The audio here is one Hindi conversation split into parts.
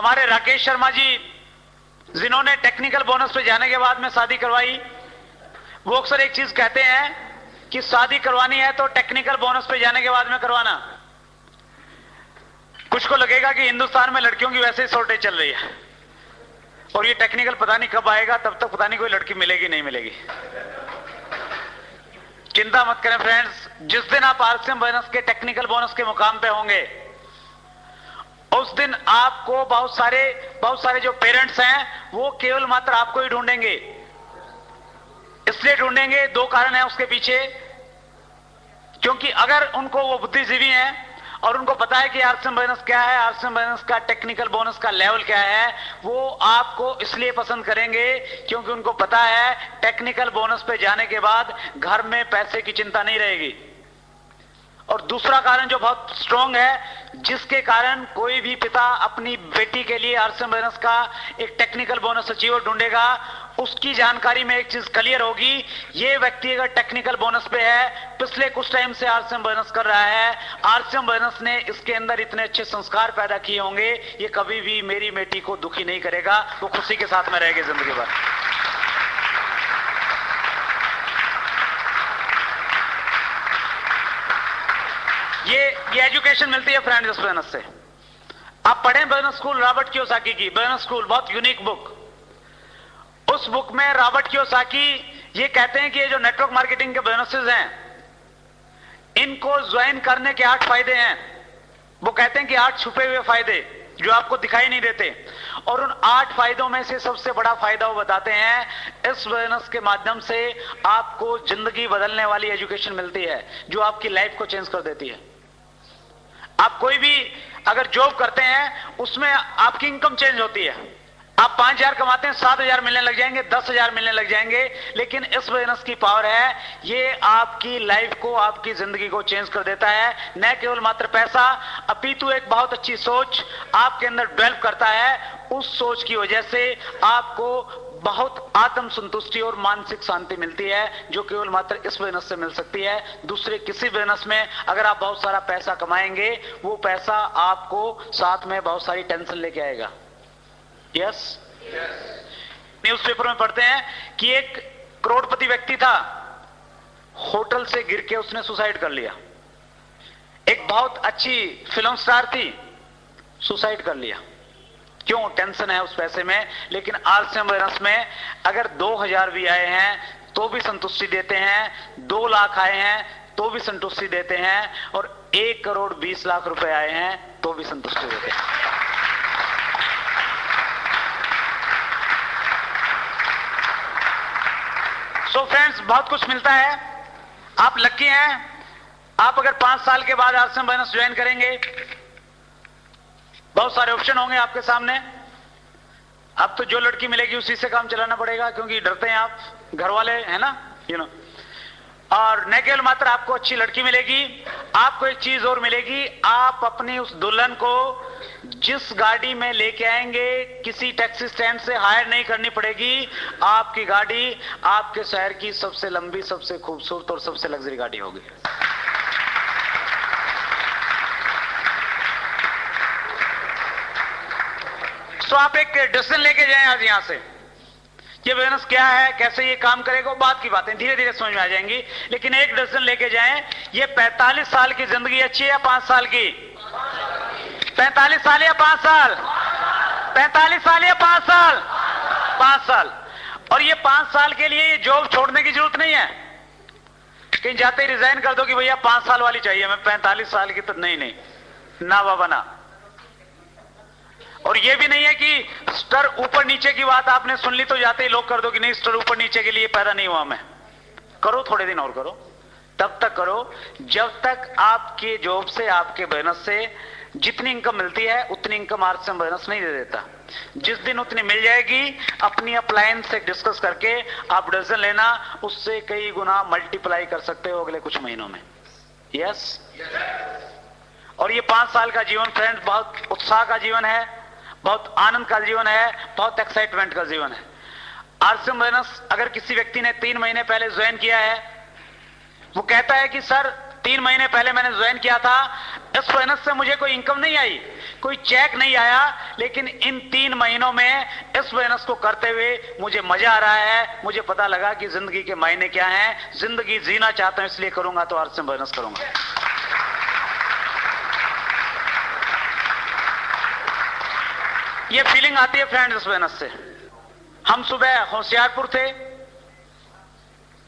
हमारे राकेश शर्मा जी जिन्होंने टेक्निकल बोनस पे जाने के बाद में शादी करवाई, वो अक्सर एक चीज कहते हैं कि शादी करवानी है तो टेक्निकल बोनस पे जाने के बाद में करवाना। कुछ को लगेगा कि हिंदुस्तान में लड़कियों की वैसे ही शॉर्टेज चल रही है और ये टेक्निकल पता नहीं कब आएगा, तब तक पता नहीं कोई लड़की मिलेगी नहीं मिलेगी। चिंता मत करें फ्रेंड्स, जिस दिन आप आरसीएम बोनस के टेक्निकल बोनस के मुकाम पे होंगे उस दिन आपको बहुत सारे जो पेरेंट्स हैं वो केवल मात्र आपको ही ढूंढेंगे। इसलिए ढूंढेंगे, दो कारण है उसके पीछे, क्योंकि अगर उनको वो बुद्धिजीवी हैं और उनको पता है कि आरसीएम बोनस क्या है, आरसीएम बोनस का टेक्निकल बोनस का लेवल क्या है, वो आपको इसलिए पसंद करेंगे क्योंकि उनको पता है टेक्निकल बोनस पे जाने के बाद घर में पैसे की चिंता नहीं रहेगी। और दूसरा कारण जो बहुत स्ट्रांग है, जिसके कारण कोई भी पिता अपनी बेटी के लिए आरसीएम बोनस का एक टेक्निकल बोनस अचीवर ढूंढेगा, उसकी जानकारी में एक चीज क्लियर होगी, ये व्यक्ति अगर टेक्निकल बोनस पे है, पिछले कुछ टाइम से आरसीएम बोनस कर रहा है, आरसीएम बोनस ने इसके अंदर इतने अच्छे संस्कार पैदा किए होंगे, ये कभी भी मेरी बेटी को दुखी नहीं करेगा, वो खुशी के साथ में रहेगी जिंदगी भर। ये एजुकेशन मिलती है फ्रेंड्स इस बोनस से। आप पढ़ें बोनस स्कूल रॉबर्ट कियोसाकी की, बोनस स्कूल बहुत यूनिक बुक। उस बुक में रॉबर्ट कियोसाकी ये कहते हैं कि ये जो नेटवर्क मार्केटिंग के बोनसेस हैं, इनको ज्वाइन करने के 8 फायदे हैं। वो कहते हैं कि 8 छुपे हुए फायदे जो आपको दिखाई नहीं देते, और उन 8 फायदों में से सबसे बड़ा फायदा वो बताते हैं, इस बोनस के माध्यम से आपको जिंदगी बदलने वाली एजुकेशन मिलती है जो आपकी लाइफ को चेंज कर देती है। आप कोई भी अगर जॉब करते हैं उसमें आपकी इनकम चेंज होती है। आप 5,000 कमाते हैं, 7,000 मिलने लग जाएंगे, 10,000 मिलने लग जाएंगे, लेकिन इस बोनस की पावर है, ये आपकी लाइफ को, आपकी जिंदगी को चेंज कर देता है। न केवल मात्र पैसा, अपितु एक बहुत अच्छी सोच आपके अंदर डेवलप करता है। उस सोच की वजह से आपको बहुत आत्म संतुष्टि और मानसिक शांति मिलती है, जो केवल मात्र इस बोनस से मिल सकती है। दूसरे किसी बोनस में अगर आप बहुत सारा पैसा कमाएंगे, वो पैसा आपको साथ में बहुत सारी टेंशन लेके आएगा। यस, न्यूज़पेपर में पढ़ते हैं कि एक करोड़पति व्यक्ति था, होटल से गिर के उसने सुसाइड कर लिया। एक बहुत अच्छी फिल्म स्टार थी, सुसाइड कर लिया। क्यों? टेंशन है उस पैसे में। लेकिन आरसीएम बोनस में अगर 2,000 भी आए हैं तो भी संतुष्टि देते हैं, 2 लाख आए हैं तो भी संतुष्टि देते हैं, और 1 करोड़ 20 लाख रुपए आए हैं तो भी संतुष्टि देते हैं। सो फ्रेंड्स, बहुत कुछ मिलता है। आप लकी हैं। आप अगर 5 साल के बाद आरसीएम बोनस ज्वाइन करेंगे, बहुत सारे ऑप्शन होंगे आपके सामने। अब तो जो लड़की मिलेगी उसी से काम चलाना पड़ेगा, क्योंकि डरते हैं आप, घर वाले है ना, और न केवल मात्र आपको अच्छी लड़की मिलेगी, आपको एक चीज और मिलेगी, आप अपनी उस दुल्हन को जिस गाड़ी में लेके आएंगे, किसी टैक्सी स्टैंड से हायर नहीं करनी पड़ेगी। आपकी गाड़ी आपके शहर की सबसे लंबी, सबसे खूबसूरत और सबसे लग्जरी गाड़ी होगी। तो आप एक डिसीजन लेके जाएं आज यहां से, ये बोनस क्या है, कैसे ये काम करेगा, बात की बातें धीरे धीरे समझ में आ जाएंगी, लेकिन एक डिसीजन लेके जाएं। ये 45 साल की जिंदगी अच्छी है या 5 साल की? 45 साल या 5 साल? 45 साल या 5 साल? 5 साल। और ये 5 साल के लिए जॉब छोड़ने की जरूरत नहीं है, कहीं जाते ही रिजाइन कर दो कि भैया 5 साल वाली चाहिए, मैं 45 साल की तो नहीं, ना बाबा ना। और ये भी नहीं है कि स्तर ऊपर नीचे की बात आपने सुन ली तो जाते ही लोग कर दो कि नहीं, स्तर ऊपर नीचे के लिए पैदा नहीं हुआ मैं। करो, थोड़े दिन और करो, तब तक करो जब तक आपके जॉब से, आपके बोनस से जितनी इनकम मिलती है उतनी इनकम आरसीएम बोनस नहीं दे देता। जिस दिन उतनी मिल जाएगी, अपनी अप्लायंस से डिस्कस करके आप डिसीजन लेना, उससे कई गुना मल्टीप्लाई कर सकते हो अगले कुछ महीनों में। यस। और ये 5 साल का जीवन फ्रेंड्स बहुत उत्साह का जीवन है, बहुत आनंद का जीवन है, बहुत एक्साइटमेंट का जीवन है। आरसीएम बोनस अगर किसी व्यक्ति ने 3 महीने पहले ज्वाइन किया है, वो कहता है कि सर 3 महीने पहले मैंने ज्वाइन किया था। इस बिजनेस से मुझे कोई इनकम नहीं आई, कोई चेक नहीं आया, लेकिन इन 3 महीनों में इस बिजनेस को करते हुए मुझे मजा आ रहा है। मुझे पता लगा कि जिंदगी के मायने क्या हैं, जिंदगी जीना चाहता हूं इसलिए करूंगा तो आज से बिजनेस करूंगा। ये फीलिंग आती है फ्रेंड्स इस बिजनेस से। हम सुबह होशियारपुर थे,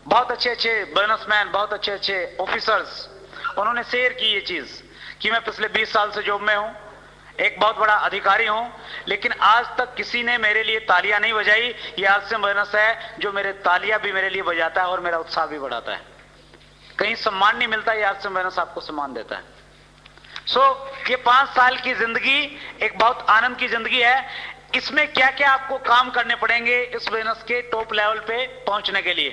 बहुत अच्छे अच्छे बिजनेसमैन, बहुत अच्छे अच्छे ऑफिसर्स, उन्होंने शेयर की ये चीज कि मैं पिछले 20 साल से जॉब में हूं, एक बहुत बड़ा अधिकारी हूं, लेकिन आज तक किसी ने मेरे लिए तालियां नहीं बजाई। ये आज से बिजनेस है जो मेरे तालियां भी मेरे लिए बजाता है और मेरा उत्साह भी बढ़ाता है। कहीं सम्मान नहीं मिलता, ये आज से बिजनेस आपको सम्मान देता है। ये 5 साल की जिंदगी एक बहुत आनंद की जिंदगी है। इसमें क्या क्या आपको काम करने पड़ेंगे इस बिजनेस के टॉप लेवल पे पहुंचने के लिए?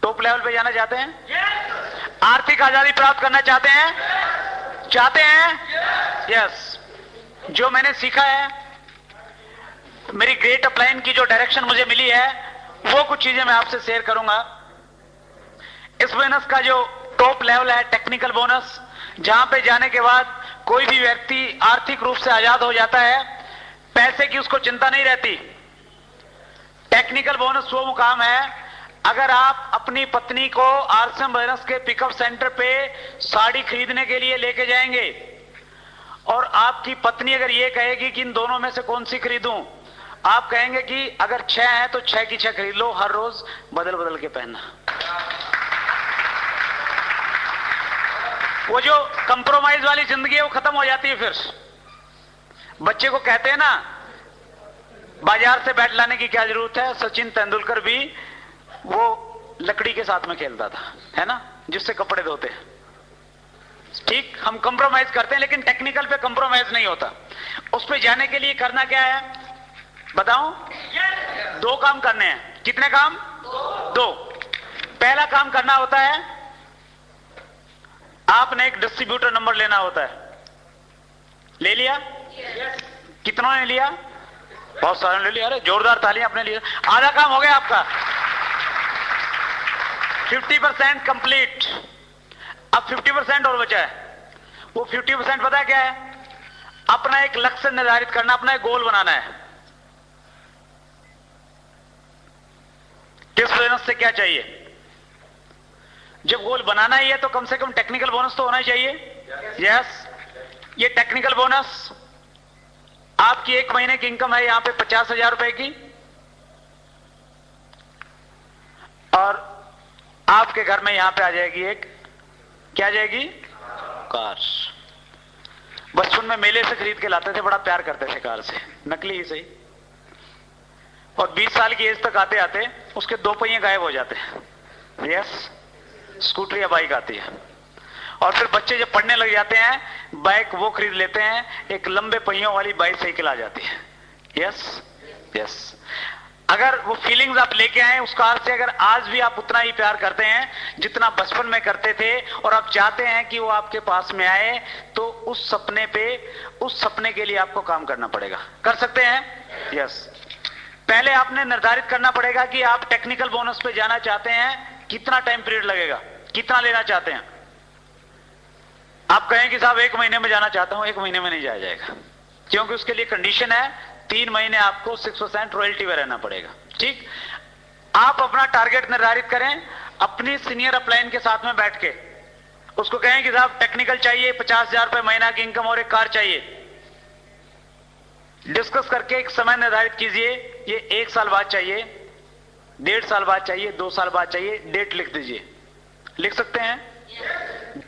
टॉप लेवल पे जाना चाहते हैं? yes. आर्थिक आजादी प्राप्त करना चाहते हैं? yes. चाहते हैं? यस। जो मैंने सीखा है, मेरी ग्रेट अपलाइन की जो डायरेक्शन मुझे मिली है, वो कुछ चीजें मैं आपसे शेयर करूंगा। इस बिजनेस का जो टॉप लेवल है टेक्निकल बोनस, जहां पे जाने के बाद कोई भी व्यक्ति आर्थिक रूप से आजाद हो जाता है, पैसे की उसको चिंता नहीं रहती। टेक्निकल बोनस वो मुकाम है, अगर आप अपनी पत्नी को आरसीएम बिजनेस के पिकअप सेंटर पे साड़ी खरीदने के लिए लेके जाएंगे और आपकी पत्नी अगर ये कहेगी कि इन दोनों में से कौन सी खरीदूं, आप कहेंगे कि अगर 6 है तो 6 की 6 खरीद लो, हर रोज बदल बदल के पहनना। वो जो कंप्रोमाइज वाली जिंदगी है वो खत्म हो जाती है। फिर बच्चे को कहते हैं ना, बाजार से बैट लाने की क्या जरूरत है, सचिन तेंदुलकर भी वो लकड़ी के साथ में खेलता था, है ना, जिससे कपड़े धोते। ठीक, हम कंप्रोमाइज करते हैं, लेकिन टेक्निकल पे कंप्रोमाइज नहीं होता। उस पे जाने के लिए करना क्या है बताऊं? 2 काम करने हैं। कितने काम? 2। पहला काम करना होता है, आपने एक डिस्ट्रीब्यूटर नंबर लेना होता है। ले लिया? कितनों ने लिया? बहुत सारे ने ले लिया। अरे जोरदार तालियां अपने लिए। आधा काम हो गया आपका, 50% कंप्लीट। अब 50% और बचा है। वो 50% पता है क्या है? अपना एक लक्ष्य निर्धारित करना, अपना एक गोल बनाना है। किस बिजनेस से क्या चाहिए? जब गोल बनाना ही है तो कम से कम टेक्निकल बोनस तो होना ही चाहिए। यस। ये टेक्निकल बोनस, आपकी 1 महीने की इनकम है यहां पे 50,000 रुपए की, और आपके घर में यहां पे आ जाएगी एक, क्या आ जाएगी? कार। बचपन में मेले से खरीद के लाते थे, बड़ा प्यार करते थे कार से, नकली ही सही। और 20 साल की एज तक आते आते उसके 2 पहिए गायब हो जाते हैं। यस। स्कूटर या बाइक आती है, और फिर बच्चे जब पढ़ने लग जाते हैं, बाइक वो खरीद लेते हैं, एक लंबे पहियों वाली बाइसाइकिल आ जाती है। Yes yes. अगर वो फीलिंग्स आप लेके आए उस कार से, अगर आज भी आप उतना ही प्यार करते हैं जितना बचपन में करते थे, और आप चाहते हैं कि वो आपके पास में आए, तो उस सपने के लिए आपको काम करना पड़ेगा। कर सकते हैं? यस। पहले आपने निर्धारित करना पड़ेगा कि आप टेक्निकल बोनस पे जाना चाहते हैं, कितना टाइम पीरियड लगेगा, कितना लेना चाहते हैं। आप कहें कि साहब 1 महीने में जाना चाहता हूं, 1 महीने में नहीं जाया जाएगा, क्योंकि उसके लिए कंडीशन है 3 महीने आपको 6% रॉयल्टी में रहना पड़ेगा। ठीक। आप अपना टारगेट निर्धारित करें, अपनी सीनियर अपलाइन के साथ में बैठ के उसको कहें कि साहब टेक्निकल चाहिए, 50,000 रुपए महीना की इनकम और एक कार चाहिए। डिस्कस करके एक समय निर्धारित कीजिए, ये 1 साल बाद चाहिए, 1.5 साल बाद चाहिए, 2 साल बाद चाहिए। डेट लिख दीजिए। लिख सकते हैं?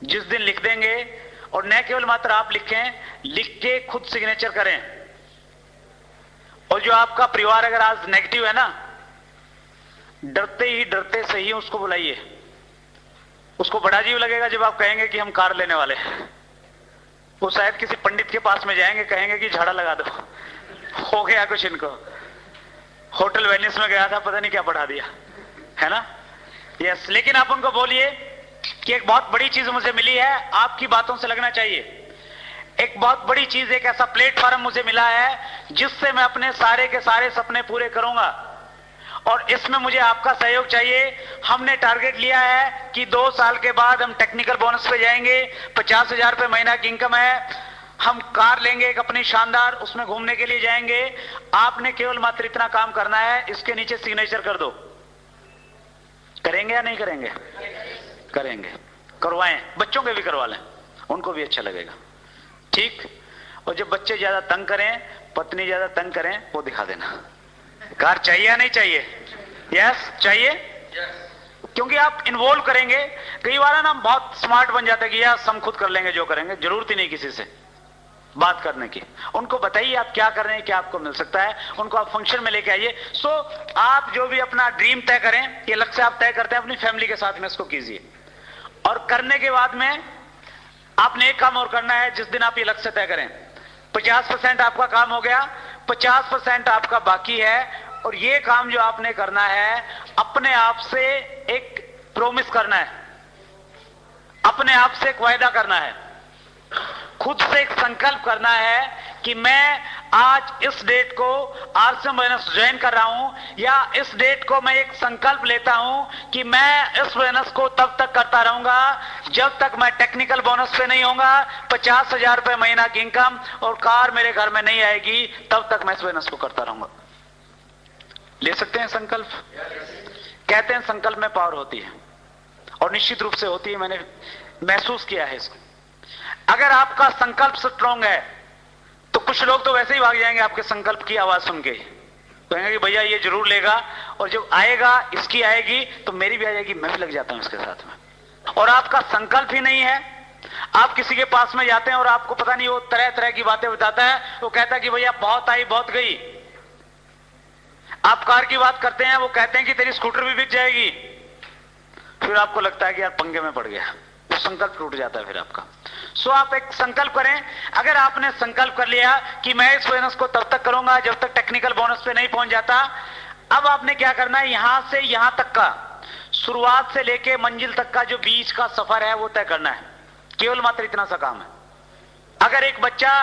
जिस दिन लिख देंगे, और न केवल मात्र आप लिखें, लिख के खुद सिग्नेचर करें। और जो आपका परिवार अगर आज नेगेटिव है ना, डरते सही उसको बुलाइए। उसको बड़ा अजीब लगेगा जब आप कहेंगे कि हम कार लेने वाले हैं। वो शायद किसी पंडित के पास में जाएंगे, कहेंगे कि झाड़ा लगा दो, हो गया कुछ इनको। होटल वेनिस में गया था, पता नहीं क्या पढ़ा दिया, है ना। यस। लेकिन आप उनको बोलिए कि एक बहुत बड़ी चीज मुझे मिली है, आपकी बातों से लगना चाहिए। एक बहुत बड़ी चीज, एक ऐसा प्लेटफॉर्म मुझे मिला है जिससे मैं अपने सारे के सारे सपने पूरे करूंगा। और इसमें मुझे आपका सहयोग चाहिए। हमने टारगेट लिया है कि 2 साल के बाद हम टेक्निकल बोनस पे जाएंगे। 50,000 रुपए महीना की इनकम है, हम कार लेंगे एक अपनी शानदार, उसमें घूमने के लिए जाएंगे। आपने केवल मात्र इतना काम करना है, इसके नीचे सिग्नेचर कर दो। करेंगे या नहीं करेंगे? करेंगे। करवाएं, बच्चों के भी करवा लें, उनको भी अच्छा लगेगा। ठीक। और जब बच्चे ज्यादा तंग करें, पत्नी ज्यादा तंग करें, वो दिखा देना। कार चाहिए या नहीं चाहिए? यस चाहिए। क्योंकि आप इन्वॉल्व करेंगे। कई बार ना हम बहुत स्मार्ट बन जाते हैं कि यार हम खुद कर लेंगे, जो करेंगे, जरूरत ही नहीं किसी से बात करने की। उनको बताइए आप क्या कर रहे हैं, क्या आपको मिल सकता है, उनको आप फंक्शन में लेके आइए। सो आप जो भी अपना ड्रीम तय करें, ये लक्ष्य आप तय करते हैं, अपनी फैमिली के साथ में इसको कीजिए। और करने के बाद में आपने एक काम और करना है। जिस दिन आप ये लक्ष्य तय करें, 50% आपका काम हो गया, 50% आपका बाकी है। और ये काम जो आपने करना है, अपने आप से एक प्रॉमिस करना है, अपने आप से एक वायदा करना है, खुद से एक संकल्प करना है कि मैं आज इस डेट को आरसीएम बोनस ज्वाइन कर रहा हूं, या इस डेट को मैं एक संकल्प लेता हूं कि मैं इस बोनस को तब तक करता रहूंगा जब तक मैं टेक्निकल बोनस पे नहीं होऊंगा। 50,000 रुपए महीना की इनकम और कार मेरे घर में नहीं आएगी, तब तक मैं इस बोनस को करता रहूंगा। ले सकते हैं संकल्प? कहते हैं संकल्प में पावर होती है, और निश्चित रूप से होती है। मैंने महसूस किया है इसको। अगर आपका संकल्प स्ट्रांग है तो कुछ लोग तो वैसे ही भाग जाएंगे आपके संकल्प की आवाज सुन के, कहेंगे कि भैया ये जरूर लेगा, और जब आएगा, इसकी आएगी तो मेरी भी आ जाएगी, मैं भी लग जाता हूं इसके साथ में। और आपका संकल्प ही नहीं है, आप किसी के पास में जाते हैं और आपको पता नहीं, वो तरह तरह की बातें बताता है। वो कहता है कि भैया बहुत आई बहुत गई। आप कार की बात करते हैं, वो कहते हैं कि तेरी स्कूटर भी बिक जाएगी। फिर आपको लगता है कि यार पंगे में पड़ गया, वो संकल्प टूट जाता है फिर आपका। सो आप एक संकल्प करें। अगर आपने संकल्प कर लिया कि मैं इस बोनस को तब तक करूंगा जब तक टेक्निकल बोनस पे नहीं पहुंच जाता, अब आपने क्या करना है, यहां से यहां तक का, शुरुआत से लेके मंजिल तक का जो बीच का सफर है वो तय करना है। केवल मात्र इतना सा काम है। अगर एक बच्चा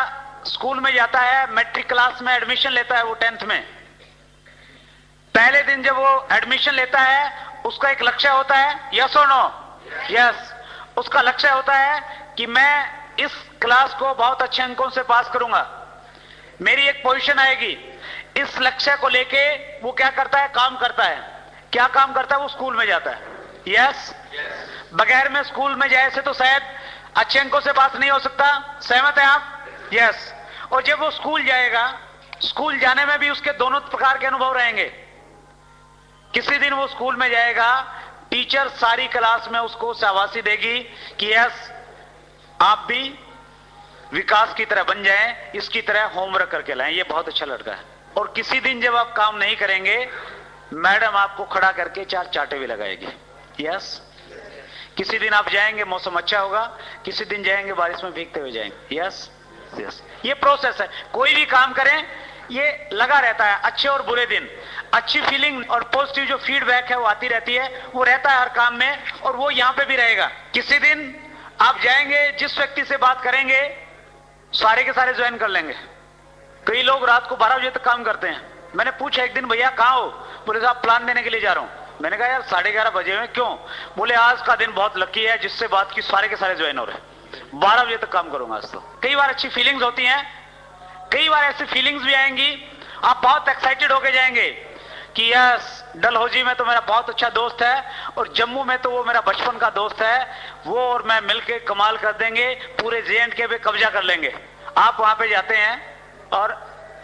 स्कूल में जाता है, मैट्रिक क्लास में एडमिशन लेता है, वो 10th में, पहले दिन जब वो एडमिशन लेता है, उसका एक लक्ष्य होता है, यस और नो? यस। उसका लक्ष्य होता है कि मैं इस क्लास को बहुत अच्छे अंकों से पास करूंगा, मेरी एक पोजीशन आएगी। इस लक्ष्य को लेके वो क्या करता है, काम करता है। क्या काम करता है? वो स्कूल में जाता है। यस। बगैर में स्कूल में जाए से तो शायद अच्छे अंकों से पास नहीं हो सकता। सहमत है आप? यस। और जब वो स्कूल जाएगा, स्कूल जाने में भी उसके दोनों प्रकार के अनुभव रहेंगे। किसी दिन वो स्कूल में जाएगा, टीचर सारी क्लास में उसको शाबाशी देगी कि यस आप भी विकास की तरह बन जाएं, इसकी तरह होमवर्क करके लाएं, ये बहुत अच्छा लड़का है। और किसी दिन जब आप काम नहीं करेंगे, मैडम आपको खड़ा करके 4 चांटे भी लगाएगी। यस। किसी दिन आप जाएंगे, मौसम अच्छा होगा, किसी दिन जाएंगे बारिश में भीगते हुए जाएंगे। Yes yes. ये प्रोसेस है। कोई भी काम करें, ये लगा रहता है। अच्छे और बुरे दिन, अच्छी फीलिंग और पॉजिटिव जो फीडबैक है वो आती रहती है, वो रहता है हर काम में, और वो यहां पे भी रहेगा। किसी दिन आप जाएंगे, जिस व्यक्ति से बात करेंगे, सारे के सारे ज्वाइन कर लेंगे। कई लोग रात को 12 बजे तक काम करते हैं। मैंने पूछा एक दिन, भैया कहां हो? बोले साहब प्लान देने के लिए जा रहा हूं। मैंने कहा यार 11:30 बजे हुए, क्यों? बोले आज का दिन बहुत लकी है, जिससे बात की सारे के सारे ज्वाइन हो रहे हैं, 12 बजे तक काम करूंगा आज तो। कई बार अच्छी फीलिंग्स होती हैं, कई बार ऐसी फीलिंग्स भी आएंगी, आप बहुत एक्साइटेड होके जाएंगे कि यस डलहौजी में तो मेरा बहुत अच्छा दोस्त है, और जम्मू में तो वो मेरा बचपन का दोस्त है, वो और मैं मिलके कमाल कर देंगे, पूरे J&K पे कब्जा कर लेंगे। आप वहां पे जाते हैं और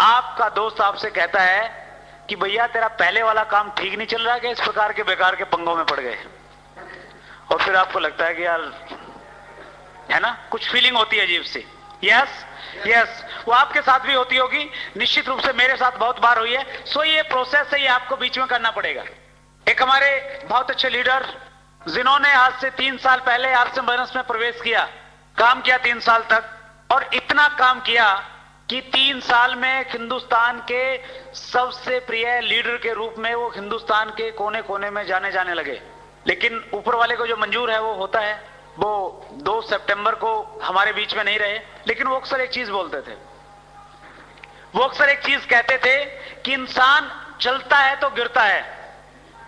आपका दोस्त आपसे कहता है कि भैया तेरा पहले वाला काम ठीक नहीं चल रहा, कि इस प्रकार के बेकार के पंगों में पड़ गए। और फिर आपको लगता है कि यार, है ना, कुछ फीलिंग होती है अजीब सी। Yes yes. वो आपके साथ भी होती होगी, निश्चित रूप से मेरे साथ बहुत बार हुई है। सो ये प्रोसेस है, ये आपको बीच में करना पड़ेगा। एक हमारे बहुत अच्छे लीडर, जिन्होंने आज से 3 साल पहले आरसीएम बोनस में प्रवेश किया, काम किया 3 साल तक, और इतना काम किया कि 3 साल में हिंदुस्तान के सबसे प्रिय लीडर के रूप में वो हिंदुस्तान के कोने कोने में जाने लगे। लेकिन ऊपर वाले को जो मंजूर है वो होता है। वो 2 सितंबर को हमारे बीच में नहीं रहे, लेकिन वो अक्सर एक चीज बोलते थे, वो अक्सर एक चीज कहते थे कि इंसान चलता है तो गिरता है,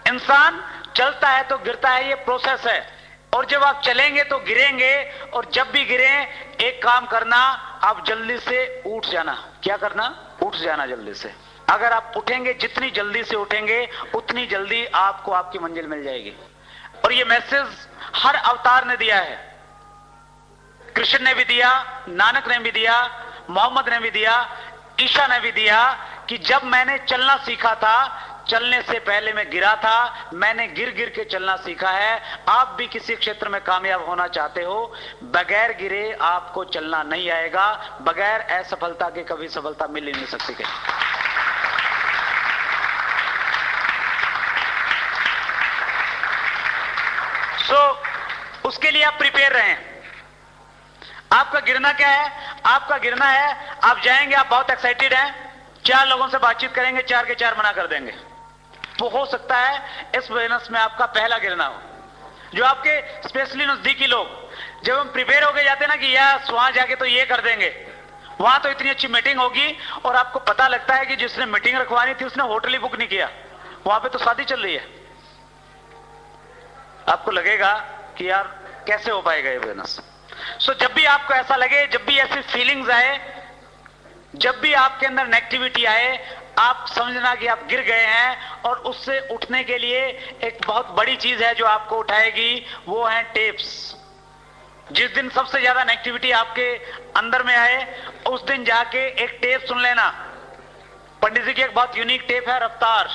इंसान चलता है तो गिरता है, ये प्रोसेस है। और जब आप चलेंगे तो गिरेंगे, और जब भी गिरे एक काम करना, आप जल्दी से उठ जाना। क्या करना? उठ जाना जल्दी से। अगर आप उठेंगे, जितनी जल्दी से उठेंगे उतनी जल्दी आपको आपकी मंजिल मिल जाएगी। और ये मैसेज हर अवतार ने दिया है। कृष्ण ने भी दिया, नानक ने भी दिया, मोहम्मद ने भी दिया, ईशा ने भी दिया कि जब मैंने चलना सीखा था, चलने से पहले मैं गिरा था, मैंने गिर गिर के चलना सीखा है। आप भी किसी क्षेत्र में कामयाब होना चाहते हो, बगैर गिरे आपको चलना नहीं आएगा। बगैर असफलता के कभी सफलता मिल ही नहीं सकती कहीं। उसके लिए आप प्रिपेयर रहें। आपका गिरना क्या है? आपका गिरना है, आप जाएंगे, आप बहुत एक्साइटेड हैं, 4 लोगों से बातचीत करेंगे, 4 के 4 मना कर देंगे। वो हो सकता है इस बिजनेस में आपका पहला गिरना हो। जो आपके स्पेशली नजदीकी लोग, जब हम प्रिपेयर होके जाते हैं ना कि यार वहां जाके तो ये कर देंगे, वहां तो इतनी अच्छी मीटिंग होगी, और आपको पता लगता है कि जिसने मीटिंग रखवानी थी उसने होटल ही बुक नहीं किया, वहां पे तो शादी चल रही है। आपको लगेगा कि यार कैसे हो पाएगा ये बिजनेस। सो जब भी आपको ऐसा लगे, जब भी ऐसी फीलिंग्स आए, जब भी आपके अंदर नेगेटिविटी आए, आप समझना कि आप गिर गए हैं। और उससे उठने के लिए एक बहुत बड़ी चीज है जो आपको उठाएगी, वो है टेप्स। जिस दिन सबसे ज्यादा नेगेटिविटी आपके अंदर में आए, उस दिन जाके एक टेप सुन लेना। पंडित जी की एक बहुत यूनिक टेप है, रफ्तार।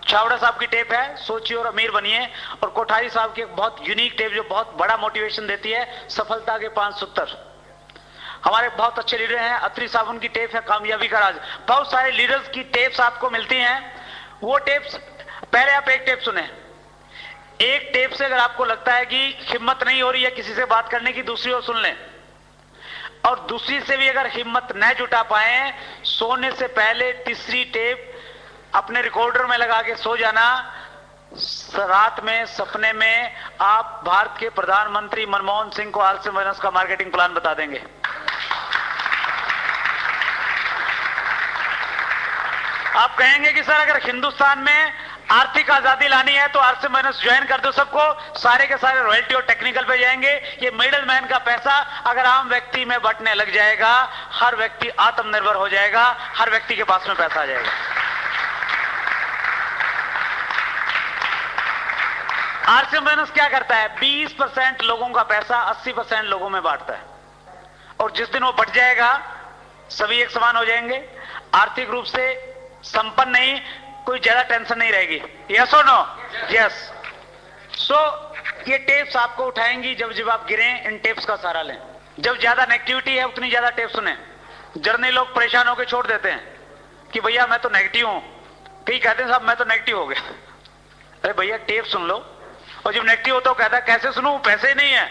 छावड़ा साहब की टेप है, सोचिए और अमीर बनिए। और कोठारी साहब की एक बहुत यूनिक टेप जो बहुत बड़ा मोटिवेशन देती है, सफलता के 5 सूत्र। हमारे बहुत अच्छे लीडर हैं, अत्री साहब, उनकी टेप है कामयाबी का राज। बहुत सारे लीडर्स की टेप्स आपको मिलती हैं। वो टेप्स, पहले आप एक टेप सुने। एक टेप से अगर आपको लगता है कि हिम्मत नहीं हो रही है किसी से बात करने की, दूसरी ओर सुन लें। और दूसरी से भी अगर हिम्मत न जुटा पाए, सोने से पहले तीसरी टेप अपने रिकॉर्डर में लगा के सो जाना। रात में सपने में आप भारत के प्रधानमंत्री मनमोहन सिंह को आलसी बिजनेस का मार्केटिंग प्लान बता देंगे। आप कहेंगे कि सर अगर हिंदुस्तान में आर्थिक आजादी लानी है तो आरसी बिजनेस ज्वाइन कर दो सबको, सारे के सारे रॉयल्टी और टेक्निकल पे जाएंगे। ये मिडिल मैन का पैसा अगर आम व्यक्ति में बंटने लग जाएगा, हर व्यक्ति आत्मनिर्भर हो जाएगा, हर व्यक्ति के पास में पैसा आ जाएगा। आरसी बिजनेस क्या करता है? 20% लोगों का पैसा 80% लोगों में बांटता है। और जिस दिन वो बट जाएगा, सभी एक समान हो जाएंगे, आर्थिक रूप से संपन्न नहीं, कोई ज्यादा टेंशन नहीं रहेगी। यस और नो? यस। सो ये टेप्स आपको उठाएंगी। जब जब आप गिरें, इन टेप्स का सहारा लें। जब ज्यादा नेगेटिविटी है उतनी ज्यादा टेप सुने। जर्नी लोग परेशान होकर छोड़ देते हैं कि भैया मैं तो नेगेटिव हूं, कई कहते हैं साहब मैं तो नेगेटिव हो गया। अरे भैया टेप सुन लो। और जब नेगेटिव होता है कहता है कैसे सुनूं, पैसे नहीं है।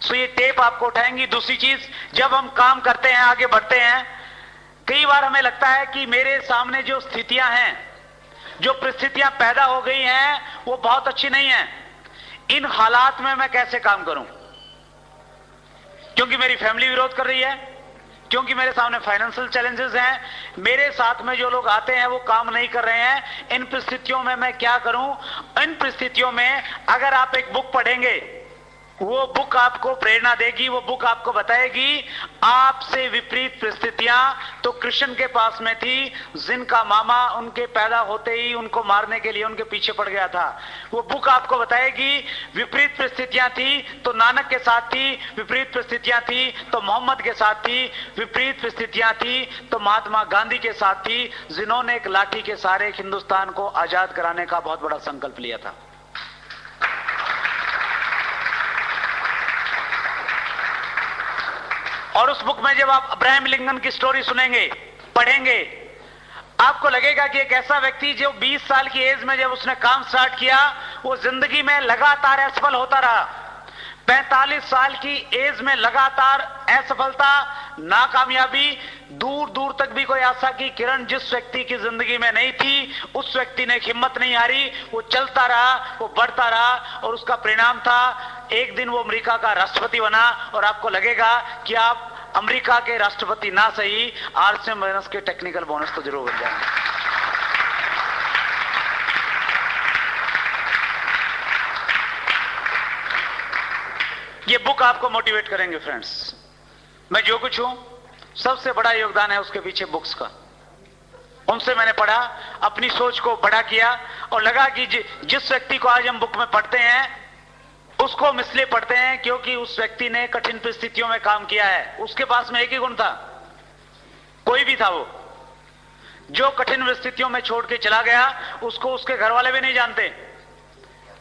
सो ये टेप आपको उठाएंगी। दूसरी चीज, जब हम काम करते हैं, आगे बढ़ते हैं, कई बार हमें लगता है कि मेरे सामने जो स्थितियां हैं, जो परिस्थितियां पैदा हो गई हैं, वो बहुत अच्छी नहीं है। इन हालात में मैं कैसे काम करूं? क्योंकि मेरी फैमिली विरोध कर रही है, क्योंकि मेरे सामने फाइनेंशियल चैलेंजेस हैं, मेरे साथ में जो लोग आते हैं वो काम नहीं कर रहे हैं। इन परिस्थितियों में मैं क्या करूं? इन परिस्थितियों में अगर आप एक बुक पढ़ेंगे, वो बुक आपको प्रेरणा देगी, वो बुक आपको बताएगी आपसे विपरीत परिस्थितियां तो कृष्ण के पास में थी, जिनका मामा उनके पैदा होते ही उनको मारने के लिए उनके पीछे पड़ गया था। वो बुक आपको बताएगी विपरीत परिस्थितियां थी तो नानक के साथ थी, विपरीत परिस्थितियां थी तो मोहम्मद के साथ थी, विपरीत परिस्थितियां थी तो महात्मा गांधी के साथ थी, जिन्होंने एक लाठी के सहारे हिंदुस्तान को आजाद कराने का बहुत बड़ा संकल्प लिया था। और उस बुक में जब आप अब्राहम लिंकन की स्टोरी सुनेंगे, पढ़ेंगे, आपको लगेगा कि एक ऐसा व्यक्ति जो 20 साल की एज में जब उसने काम स्टार्ट किया, वो जिंदगी में लगातार असफल होता रहा। 45 साल की एज में लगातार असफलता, नाकामयाबी, दूर दूर तक भी कोई आशा की किरण जिस व्यक्ति की जिंदगी में नहीं थी, उस व्यक्ति ने हिम्मत नहीं हारी, वो चलता रहा, वो बढ़ता रहा। और उसका परिणाम था एक दिन वो अमेरिका का राष्ट्रपति बना। और आपको लगेगा कि आप अमेरिका के राष्ट्रपति ना सही, आरसी बिजनेस के टेक्निकल बोनस तो जरूर बन जाएंगे। ये बुक आपको मोटिवेट करेंगे फ्रेंड्स। मैं जो कुछ हूं, सबसे बड़ा योगदान है उसके पीछे बुक्स का। उनसे मैंने पढ़ा, अपनी सोच को बड़ा किया और लगा कि जिस व्यक्ति को आज हम बुक में पढ़ते हैं उसको हम इसलिए पढ़ते हैं क्योंकि उस व्यक्ति ने कठिन परिस्थितियों में काम किया है। उसके पास में एक ही गुण था, कोई भी था वो, जो कठिन परिस्थितियों में छोड़ के चला गया उसको उसके घर वाले भी नहीं जानते।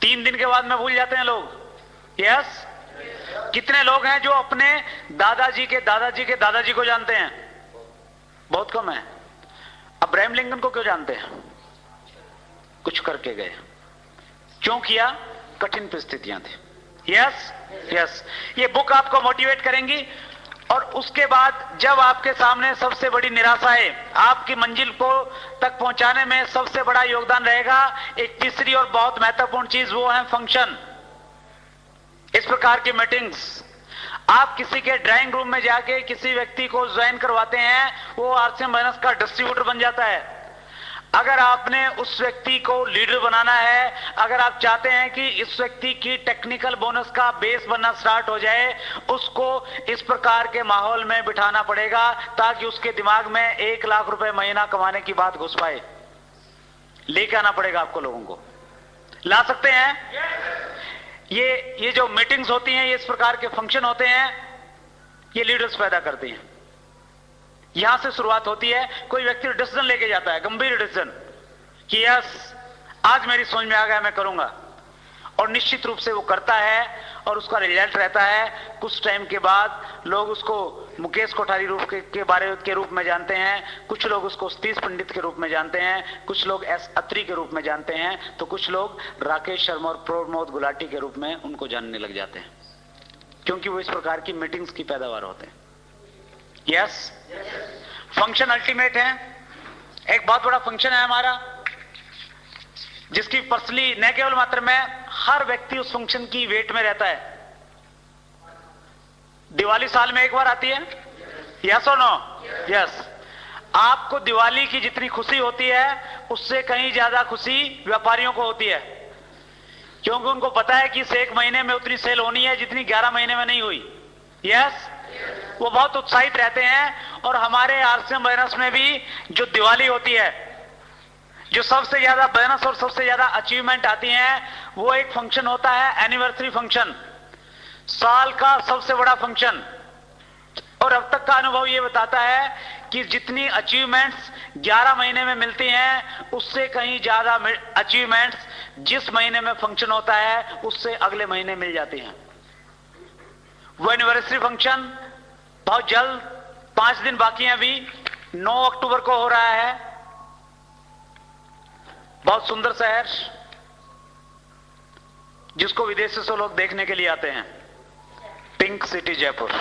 3 दिन के बाद में भूल जाते हैं लोग। यस, कितने लोग हैं जो अपने दादाजी के दादाजी के दादाजी को जानते हैं? बहुत कम है। अब्राहम लिंकन को क्यों जानते हैं? कुछ करके गए। क्यों किया? कठिन परिस्थितियां थी। यस यस, ये बुक आपको मोटिवेट करेंगी। और उसके बाद जब आपके सामने सबसे बड़ी निराशा है, आपकी मंजिल को तक पहुंचाने में सबसे बड़ा योगदान रहेगा एक तीसरी और बहुत महत्वपूर्ण चीज, वो है फंक्शन। इस प्रकार की मीटिंग्स आप किसी के ड्राइंग रूम में जाके किसी व्यक्ति को ज्वाइन करवाते हैं, वो आरसीएम फाइनेंस का डिस्ट्रीब्यूटर बन जाता है। अगर आपने उस व्यक्ति को लीडर बनाना है, अगर आप चाहते हैं कि इस व्यक्ति की टेक्निकल बोनस का बेस बनना स्टार्ट हो जाए, उसको इस प्रकार के माहौल में बिठाना पड़ेगा ताकि उसके दिमाग में 1 लाख रुपए महीना कमाने की बात घुस पाए। लेके आना पड़ेगा आपको, लोगों को ला सकते हैं। ये जो मीटिंग्स होती हैं, ये इस प्रकार के फंक्शन होते हैं, ये लीडर्स पैदा करती हैं। यहां से शुरुआत होती है। कोई व्यक्ति डिसीजन लेके जाता है, गंभीर डिसीजन कि यस आज मेरी समझ में आ गया, मैं करूंगा, और निश्चित रूप से वो करता है और उसका रिजल्ट रहता है। कुछ टाइम के बाद लोग उसको मुकेश कोठारी के रूप में जानते हैं, कुछ लोग उसको सतीश पंडित के रूप में जानते हैं, कुछ लोग एस अत्री के रूप में जानते हैं, तो कुछ लोग राकेश शर्मा और प्रमोद गुलाटी के रूप में उनको जानने लग जाते हैं, क्योंकि वो इस प्रकार की मीटिंग्स की पैदावार होते हैं। यस, फंक्शन अल्टीमेट है। एक बहुत बड़ा फंक्शन है हमारा, जिसकी पर्सनली न केवल मात्र में हर व्यक्ति उस फंक्शन की वेट में रहता है। दिवाली साल में एक बार आती है, यस और नो? यस। आपको दिवाली की जितनी खुशी होती है उससे कहीं ज्यादा खुशी व्यापारियों को होती है, क्योंकि उनको पता है कि इस 1 महीने में उतनी सेल होनी है जितनी 11 महीने में नहीं हुई। यस, वो बहुत उत्साहित रहते हैं। और हमारे आरसीएम फाइनेंस में भी जो दिवाली होती है, जो सबसे ज्यादा बोनस और सबसे ज्यादा अचीवमेंट आती हैं, वो एक फंक्शन होता है एनिवर्सरी फंक्शन, साल का सबसे बड़ा फंक्शन। और अब तक का अनुभव ये बताता है कि जितनी अचीवमेंट्स 11 महीने में मिलती हैं, उससे कहीं ज्यादा अचीवमेंट्स जिस महीने में फंक्शन होता है उससे अगले महीने मिल जाती हैं। वो एनिवर्सरी फंक्शन बहुत जल्द, 5 दिन बाकी हैं अभी, 9 अक्टूबर को हो रहा है। बहुत सुंदर शहर, जिसको विदेशों से लोग देखने के लिए आते हैं, पिंक सिटी जयपुर।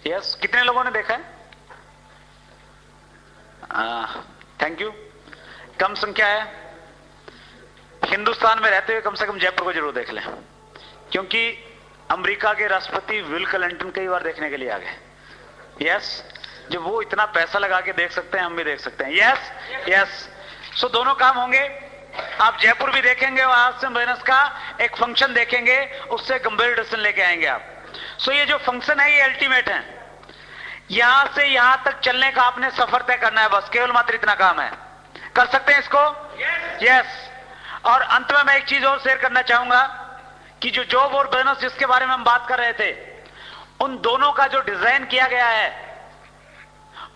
यस, कितने लोगों ने देखा है? Thank you. कम संख्या है। हिंदुस्तान में रहते हुए कम से कम जयपुर को जरूर देख लें, क्योंकि अमेरिका के राष्ट्रपति विल क्लिंटन कई बार देखने के लिए आ गए। यस, जब वो इतना पैसा लगा के देख सकते हैं, हम भी देख सकते हैं। यस यस, सो दोनों काम होंगे। आप जयपुर भी देखेंगे और आरसीएम फाइनेंस का एक फंक्शन देखेंगे, उससे गंभीर डिसीजन लेके आएंगे आप। सो ये जो फंक्शन है ये अल्टीमेट है। यहां से यहां तक चलने का आपने सफर तय करना है, बस केवल मात्र इतना काम है। कर सकते हैं इसको? यस। और अंत में मैं एक चीज और शेयर करना चाहूंगा कि जो जॉब और बिजनेस जिसके बारे में हम बात कर रहे थे, उन दोनों का जो डिजाइन किया गया है,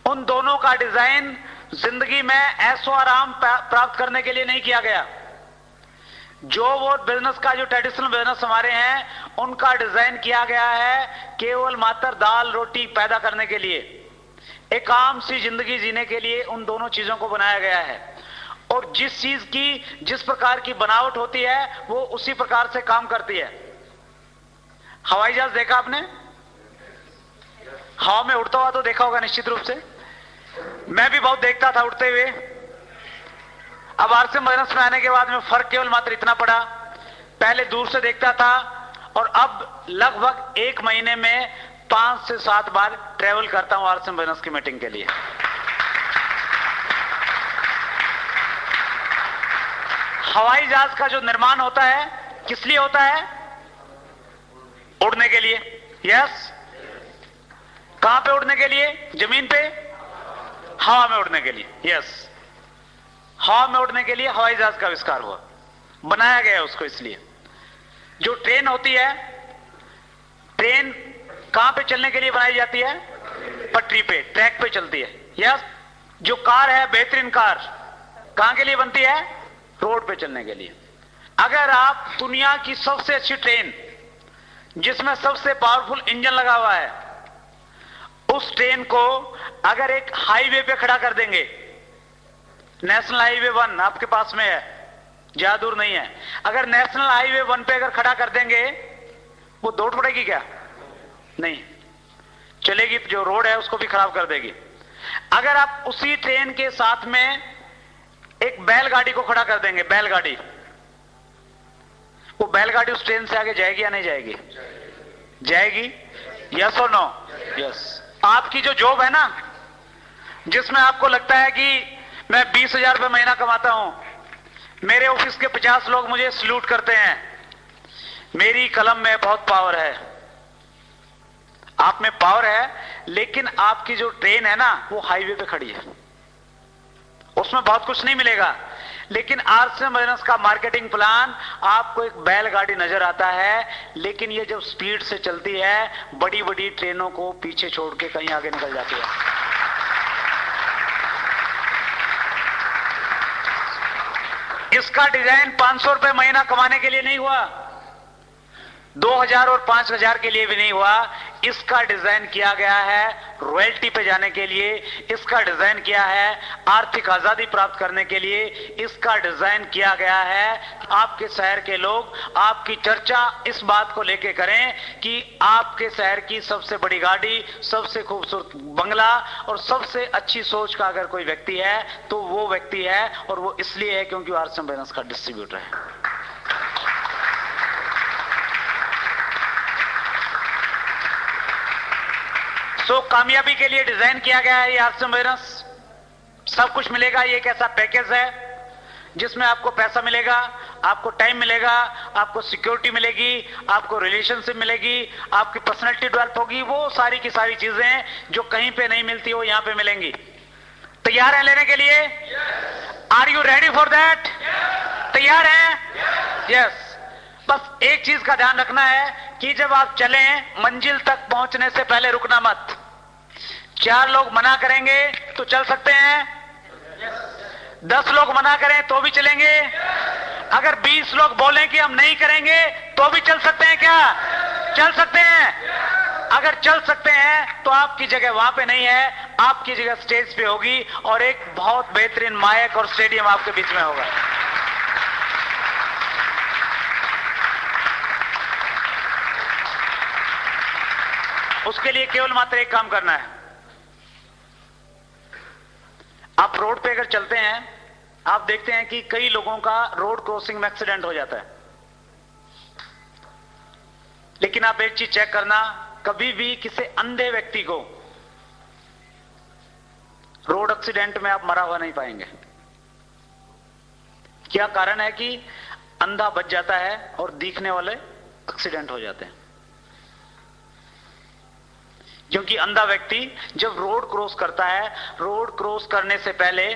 उन दोनों का डिजाइन जिंदगी में ऐशो आराम प्राप्त करने के लिए नहीं किया गया। जॉब और बिजनेस का जो ट्रेडिशनल बिजनेस हमारे हैं, उनका डिजाइन किया गया है केवल मात्र दाल रोटी पैदा करने के लिए, एक आम सी जिंदगी जीने के लिए उन दोनों चीजों को बनाया गया है। और जिस चीज की जिस प्रकार की बनावट होती है वो उसी प्रकार से काम करती है। हवाई जहाज देखा आपने? हवा में उड़ता हुआ तो देखा होगा निश्चित रूप से। मैं भी बहुत देखता था उड़ते हुए। अब आरसीएम फाइनेंस में आने के बाद में फर्क केवल मात्र इतना पड़ा, पहले दूर से देखता था और अब लगभग 1 महीने में 5 से 7 बार ट्रेवल करता हूं आरसीएम फाइनेंस की मीटिंग के लिए। हवाई जहाज का जो निर्माण होता है किस लिए होता है? उड़ने के लिए। यस। कहां पे उड़ने के लिए? जमीन पे, हवा में उड़ने के लिए। यस, हवा में उड़ने के लिए हवाई जहाज का आविष्कार हुआ, बनाया गया उसको। इसलिए जो ट्रेन होती है, ट्रेन कहां पे चलने के लिए बनाई जाती है? पटरी पे, ट्रैक पे चलती है। यस। जो कार है, बेहतरीन कार कहां के लिए बनती है? रोड पे चलने के लिए। अगर आप दुनिया की सबसे अच्छी ट्रेन, जिसमें सबसे पावरफुल इंजन लगा हुआ है, उस ट्रेन को अगर एक हाईवे पे खड़ा कर देंगे, नेशनल हाईवे 1 आपके पास में है, ज्यादा दूर नहीं है, अगर नेशनल हाईवे 1 पे अगर खड़ा कर देंगे, वो दौड़ पड़ेगी क्या? नहीं चलेगी। जो रोड है उसको भी खराब कर देगी। अगर आप उसी ट्रेन के साथ में एक बैलगाड़ी को खड़ा कर देंगे, बैलगाड़ी, वो बैलगाड़ी उस ट्रेन से आगे जाएगी या नहीं जाएगी? जाएगी। यस और नो? यस। आपकी जो जॉब है ना, जिसमें आपको लगता है कि मैं 20,000 रुपये महीना कमाता हूं, मेरे ऑफिस के 50 लोग मुझे सल्यूट करते हैं, मेरी कलम में बहुत पावर है। आप में पावर है, लेकिन आपकी जो ट्रेन है ना, वो हाईवे पे खड़ी है, उसमें बहुत कुछ नहीं मिलेगा। लेकिन आरसीएम बिजनेस का मार्केटिंग प्लान, आपको एक बैलगाड़ी नजर आता है, लेकिन ये जब स्पीड से चलती है, बड़ी बड़ी ट्रेनों को पीछे छोड़ के कहीं आगे निकल जाती है। इसका डिजाइन 500 रुपए महीना कमाने के लिए नहीं हुआ, 2,000 और 5,000 के लिए भी नहीं हुआ। इसका डिजाइन किया गया है रॉयल्टी पे जाने के लिए, इसका डिजाइन किया है आर्थिक आजादी प्राप्त करने के लिए, इसका डिजाइन किया गया है आपके शहर के लोग आपकी चर्चा इस बात को लेके करें कि आपके शहर की सबसे बड़ी गाड़ी, सबसे खूबसूरत बंगला और सबसे अच्छी सोच का अगर कोई व्यक्ति है तो वो व्यक्ति है, और वो इसलिए है क्योंकि वो आरसीएम बिजनेस का डिस्ट्रीब्यूटर है। तो कामयाबी के लिए डिजाइन किया गया है ये आरसीएम बिजनेस। सब कुछ मिलेगा। ये एक ऐसा पैकेज है जिसमें आपको पैसा मिलेगा, आपको टाइम मिलेगा, आपको सिक्योरिटी मिलेगी, आपको रिलेशनशिप मिलेगी, आपकी पर्सनैलिटी डेवलप होगी। वो सारी की सारी चीजें जो कहीं पे नहीं मिलती वो यहां पे मिलेंगी। तैयार हैं लेने के लिए? Are you ready for that? तैयार हैं? यस। बस एक चीज का ध्यान रखना है कि जब आप चलें, मंजिल तक पहुंचने से पहले रुकना मत। 4 लोग मना करेंगे तो चल सकते हैं, 10 लोग मना करें तो भी चलेंगे, अगर 20 लोग बोलें कि हम नहीं करेंगे तो भी चल सकते हैं। क्या चल सकते हैं? अगर चल सकते हैं तो आपकी जगह वहां पे नहीं है, आपकी जगह स्टेज पे होगी और एक बहुत बेहतरीन माइक और स्टेडियम आपके बीच में होगा। उसके लिए केवल मात्र एक काम करना है। आप रोड पे अगर चलते हैं, आप देखते हैं कि कई लोगों का रोड क्रॉसिंग में एक्सीडेंट हो जाता है। लेकिन आप एक चीज चेक करना, कभी भी किसी अंधे व्यक्ति को रोड एक्सीडेंट में आप मरा हुआ नहीं पाएंगे। क्या कारण है कि अंधा बच जाता है और दिखने वाले एक्सीडेंट हो जाते हैं। क्योंकि अंधा व्यक्ति जब रोड क्रॉस करता है, रोड क्रॉस करने से पहले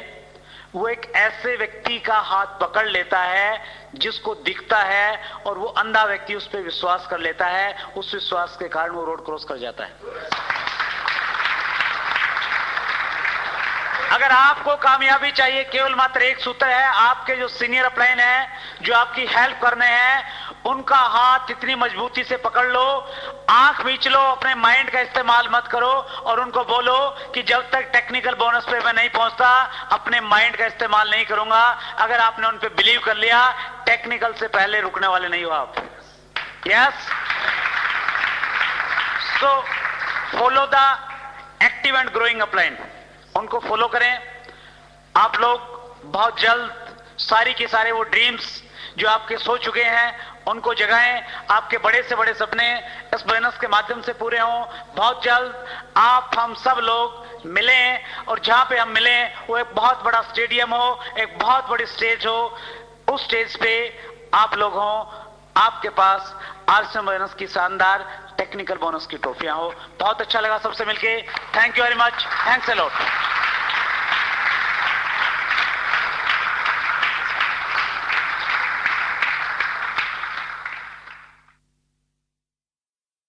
वो एक ऐसे व्यक्ति का हाथ पकड़ लेता है जिसको दिखता है, और वो अंधा व्यक्ति उस पर विश्वास कर लेता है। उस विश्वास के कारण वो रोड क्रॉस कर जाता है। अगर आपको कामयाबी चाहिए, केवल मात्र एक सूत्र है। आपके जो सीनियर अपलाइन है, जो आपकी हेल्प करने हैं, उनका हाथ इतनी मजबूती से पकड़ लो, आंख मीच लो, अपने माइंड का इस्तेमाल मत करो और उनको बोलो कि जब तक टेक्निकल बोनस पे मैं नहीं पहुंचता, अपने माइंड का इस्तेमाल नहीं करूंगा। अगर आपने उन पे बिलीव कर लिया, टेक्निकल से पहले रुकने वाले नहीं हो आप। Yes. So follow the active and growing upline, उनको फॉलो करें। आप लोग बहुत जल्द सारी के सारे वो ड्रीम्स जो आपके सो चुके हैं उनको जगाएं। आपके बड़े से बड़े सपने इस बिजनेस के माध्यम से पूरे हों। बहुत जल्द आप हम सब लोग मिलें, और जहां पे हम मिलें वो एक बहुत बड़ा स्टेडियम हो, एक बहुत बड़ी स्टेज हो। उस स्टेज पे आप लोग हों, आपके पास आरसीएम बोनस की शानदार टेक्निकल बोनस की ट्रॉफियां हो। बहुत अच्छा लगा सबसे मिलके। Thank you very much. Thanks a lot.